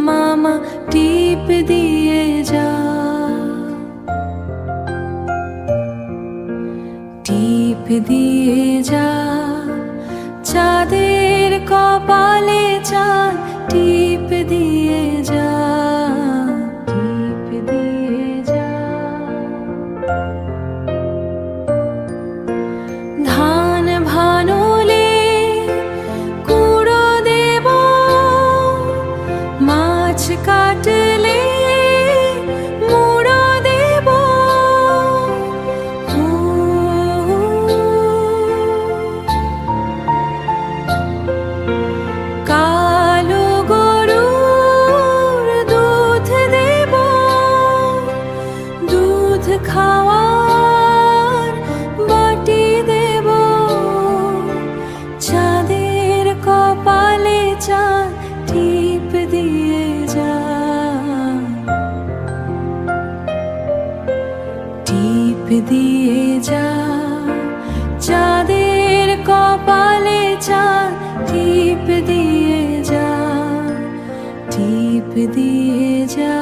মামা টিপ দিয়ে যা, টিপ দিয়ে যা। চাঁদের কপালে চাঁদ টিপ দিয়ে যা, টিপ দিয়ে যা। ধান ভানুলে কুড়ো দেব, মাছ কাটলে মুড়ো দেব। কালো গরুর দুধ দেব, দুধ খাওয়ার বাটি দেব। চাঁদের কপালে চাঁদ টিপ দিয়ে যা, টিপ দিয়ে যা। চাঁদের কপালে চাঁদ টিপ দিয়ে যা, টিপ দিয়ে যা।